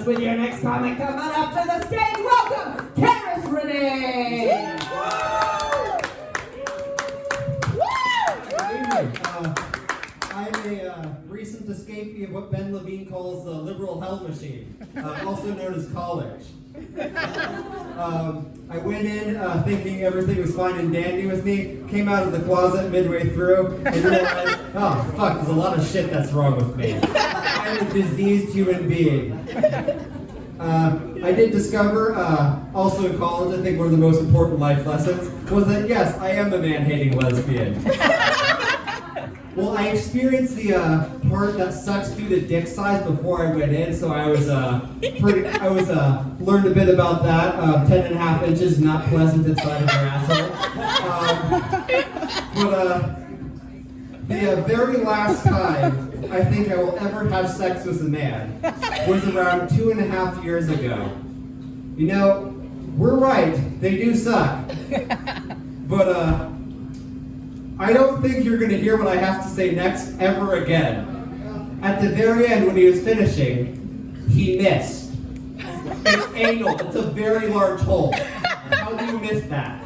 Let's with your next comic. Come on up to the stage. Welcome, Karis Renee. I'm a recent escapee of what Ben Levine calls the liberal hell machine, also known as college. I went in thinking everything was fine and dandy with me, came out of the closet midway through, and realized, oh fuck, there's a lot of shit that's wrong with me. I'm a diseased human being. I did discover, also in college, I think one of the most important life lessons was that yes, I am a man-hating lesbian. Well, I experienced the part that sucks due to dick size before I went in, so I was learned a bit about that. 10.5 inches, not pleasant inside of your asshole. The very last time I think I will ever have sex with a man was around 2.5 years ago. You know, we're right, they do suck. But I don't think you're going to hear what I have to say next ever again. At the very end, when he was finishing, he missed. It's anal. It's a very large hole. How do you miss that?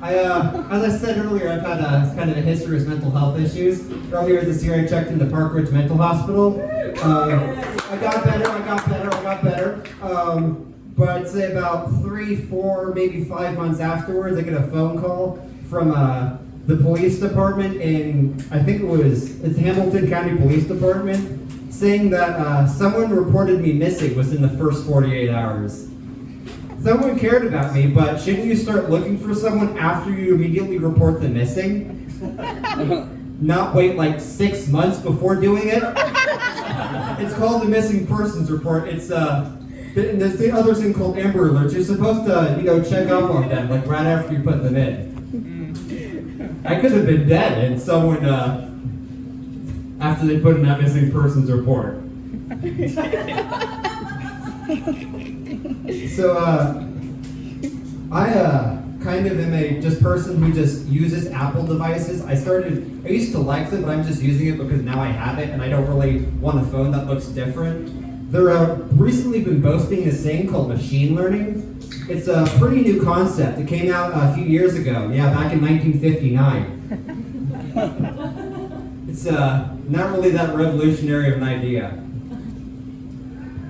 As I said earlier, I've had kind of a history with mental health issues. Earlier this year, I checked into Park Ridge Mental Hospital. I got better. But I'd say about 3, 4, maybe 5 months afterwards, I get a phone call from the police department in, I think it's Hamilton County Police Department, saying that someone reported me missing within the first 48 hours. Someone cared about me, but shouldn't you start looking for someone after you immediately report them missing? Not wait like 6 months before doing it? It's called the Missing Persons Report. There's the other thing called Amber Alerts. You're supposed to, check up on them, like right after you put them in. I could have been dead, and someone, after they put in that missing persons report. So, I kind of am a just person who just uses Apple devices. I used to like them, but I'm just using it because now I have it, and I don't really want a phone that looks different. They're recently been boasting this thing called machine learning. It's a pretty new concept. It came out a few years ago. Yeah, back in 1959. It's not really that revolutionary of an idea.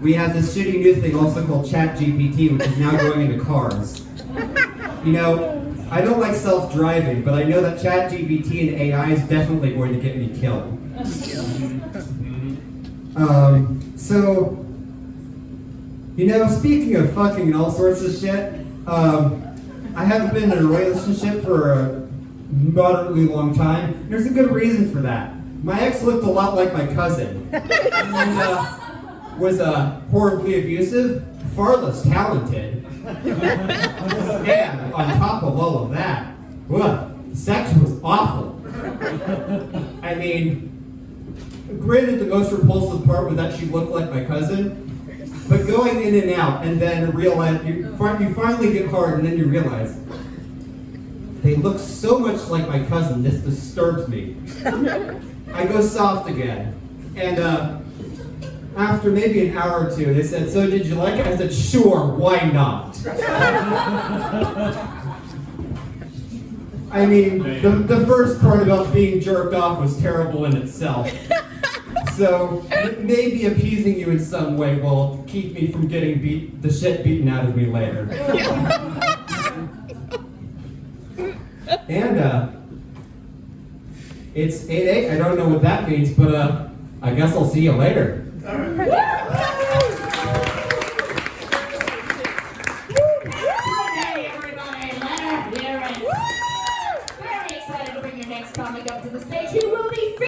We have this shitty new thing also called ChatGPT, which is now going into cars. You know, I don't like self-driving, but I know that ChatGPT and AI is definitely going to get me killed. So, speaking of fucking and all sorts of shit, I haven't been in a relationship for a moderately long time. There's a good reason for that. My ex looked a lot like my cousin, and was horribly abusive, far less talented, and on top of all of that, sex was awful. I mean, granted, the most repulsive part was that she looked like my cousin, but going in and out and then realize, you finally get hard and then you realize, they look so much like my cousin, this disturbs me. I go soft again, and after maybe an hour or two, they said, so did you like it? I said, sure, why not? I mean, the first part about being jerked off was terrible in itself. So maybe appeasing you in some way will keep me from getting the shit beaten out of me later. And it's 8/8. I don't know what that means, but I guess I'll see you later.